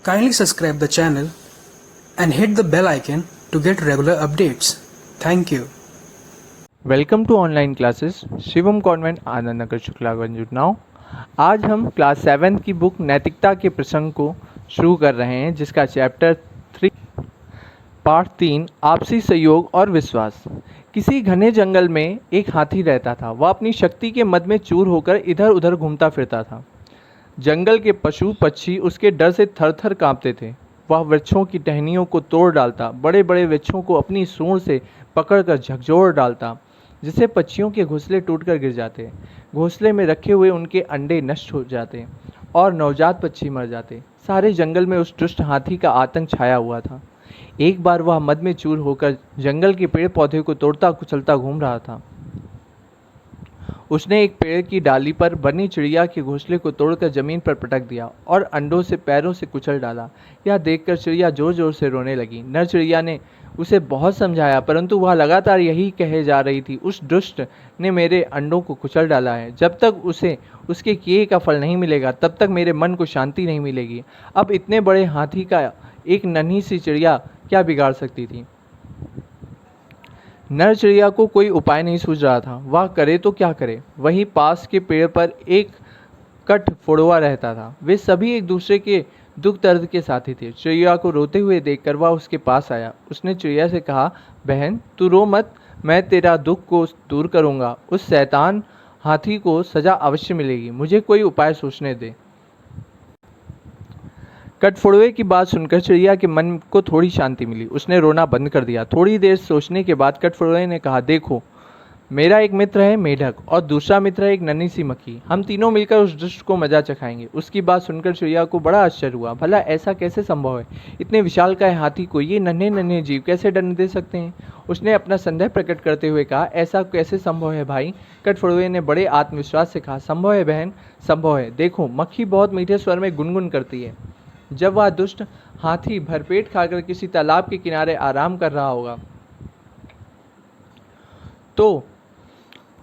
Kindly subscribe the channel and hit the bell icon to get regular updates. Thank you. Welcome to online classes Shivam Convent Anand Nagar Shuklaganj Unnao. आज हम class 7 की book नैतिकता के प्रसंग को शुरू कर रहे हैं, जिसका चैप्टर 3 पार्ट 3 आपसी सहयोग और विश्वास। किसी घने जंगल में एक हाथी रहता था। वह अपनी शक्ति के मद में चूर होकर इधर उधर घूमता फिरता था। जंगल के पशु पक्षी उसके डर से थर थर काँपते थे। वह वृक्षों की टहनियों को तोड़ डालता, बड़े बड़े वृक्षों को अपनी सूंड से पकड़कर झकझोर डालता, जिससे पक्षियों के घोंसले टूटकर गिर जाते, घोंसले में रखे हुए उनके अंडे नष्ट हो जाते और नवजात पक्षी मर जाते। सारे जंगल में उस दुष्ट हाथी का आतंक छाया हुआ था। एक बार वह मद में चूर होकर जंगल के पेड़ पौधे को तोड़ता कुचलता घूम रहा था। उसने एक पेड़ की डाली पर बनी चिड़िया के घोंसले को तोड़कर जमीन पर पटक दिया और अंडों से पैरों से कुचल डाला। यह देखकर चिड़िया जोर जोर से रोने लगी। नर चिड़िया ने उसे बहुत समझाया, परंतु वह लगातार यही कहे जा रही थी, उस दुष्ट ने मेरे अंडों को कुचल डाला है। जब तक उसे उसके किए का फल नहीं मिलेगा, तब तक मेरे मन को शांति नहीं मिलेगी। अब इतने बड़े हाथी का एक नन्ही सी चिड़िया क्या बिगाड़ सकती थी। नर चिड़िया को कोई उपाय नहीं सूझ रहा था। वह करे तो क्या करे। वहीं पास के पेड़ पर एक कठफोड़वा रहता था। वे सभी एक दूसरे के दुख दर्द के साथी थे। चिड़िया को रोते हुए देखकर वह उसके पास आया। उसने चिड़िया से कहा, बहन तू रो मत, मैं तेरा दुख को दूर करूँगा। उस शैतान हाथी को सजा अवश्य मिलेगी, मुझे कोई उपाय सोचने दे। कठफोड़वे की बात सुनकर चिड़िया के मन को थोड़ी शांति मिली। उसने रोना बंद कर दिया। थोड़ी देर सोचने के बाद कठफोड़वे ने कहा, देखो मेरा एक मित्र है मेढक और दूसरा मित्र है एक नन्ही सी मक्खी। हम तीनों मिलकर उस दुष्ट को मजा चखाएंगे। उसकी बात सुनकर चिड़िया को बड़ा आश्चर्य हुआ। भला ऐसा कैसे संभव है? इतने विशालकाय हाथी को ये नन्हे नन्हे जीव कैसे डरने दे सकते हैं? उसने अपना संदेह प्रकट करते हुए कहा, ऐसा कैसे संभव है भाई? कठफोड़वे ने बड़े आत्मविश्वास से कहा, संभव है बहन, संभव है। देखो मक्खी बहुत मीठे स्वर में गुनगुन करती है। जब वह दुष्ट हाथी भरपेट खाकर किसी तालाब के किनारे आराम कर रहा होगा, तो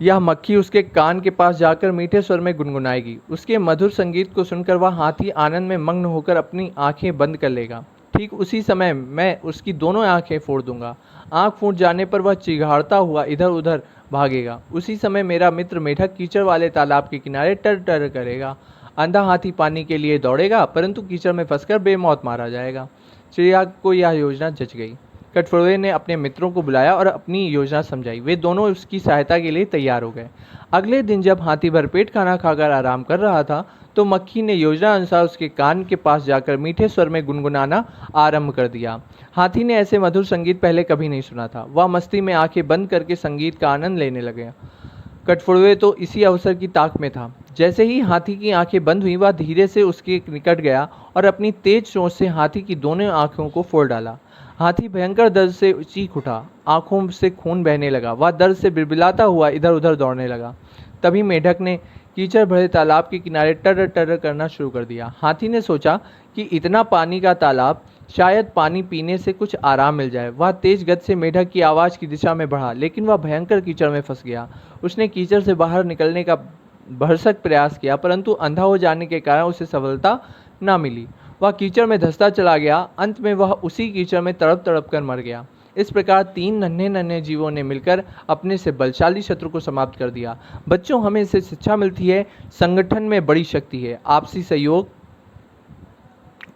यह मक्खी उसके कान के पास जाकर मीठे स्वर में गुनगुनाएगी। उसके मधुर संगीत को सुनकर वह हाथी आनंद में मग्न होकर अपनी आंखें बंद कर लेगा। ठीक उसी समय मैं उसकी दोनों आंखें फोड़ दूंगा। आंख फूट जाने पर वह चिघाड़ता हुआ इधर उधर भागेगा। उसी समय मेरा मित्र मेढक कीचड़ वाले तालाब के किनारे टर टर करेगा। अंधा हाथी पानी के लिए दौड़ेगा, परंतु कीचड़ में फंसकर बेमौत मारा जाएगा। चिड़िया को यह योजना जच गई। कठफोड़वे ने अपने मित्रों को बुलाया और अपनी योजना समझाई। वे दोनों उसकी सहायता के लिए तैयार हो गए। अगले दिन जब हाथी भरपेट खाना खाकर आराम कर रहा था, तो मक्खी ने योजना अनुसार उसके कान के पास जाकर मीठे स्वर में गुनगुनाना आरंभ कर दिया। हाथी ने ऐसे मधुर संगीत पहले कभी नहीं सुना था। वह मस्ती में आंखें बंद करके संगीत का आनंद लेने लगे। कठफोड़वे तो इसी अवसर की ताक में था। जैसे ही हाथी की आंखें बंद हुई, वह धीरे से उसके निकट गया और अपनी तेज चोंच से हाथी की दोनों आंखों को फोड़ डाला। हाथी भयंकर दर्द से चीख उठा, आंखों से खून बहने लगा। वह दर्द से बिलबिलाता हुआ इधर उधर दौड़ने लगा। तभी मेढक ने कीचड़ भरे तालाब के किनारे टर टर करना शुरू कर दिया। हाथी ने सोचा कि इतना पानी का तालाब, शायद पानी पीने से कुछ आराम मिल जाए। वह तेज गति से मेढक की आवाज़ की दिशा में बढ़ा, लेकिन वह भयंकर कीचड़ में फंस गया। उसने कीचड़ से बाहर निकलने का भरसक प्रयास किया, परंतु अंधा हो जाने के कारण उसे सफलता न मिली। वह कीचड़ में धंसता चला गया। अंत में वह उसी कीचड़ में तड़प तड़प कर मर गया। इस प्रकार तीन नन्हे नन्हे जीवों ने मिलकर अपने से बलशाली शत्रु को समाप्त कर दिया। बच्चों, हमें इससे शिक्षा मिलती है, संगठन में बड़ी शक्ति है। आपसी सहयोग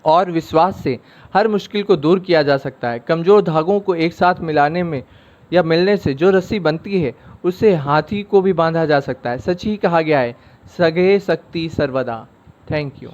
और विश्वास से हर मुश्किल को दूर किया जा सकता है। कमजोर धागों को एक साथ मिलाने में या मिलने से जो रस्सी बनती है, उससे हाथी को भी बांधा जा सकता है। सच ही कहा गया है, सगे शक्ति सर्वदा। Thank you.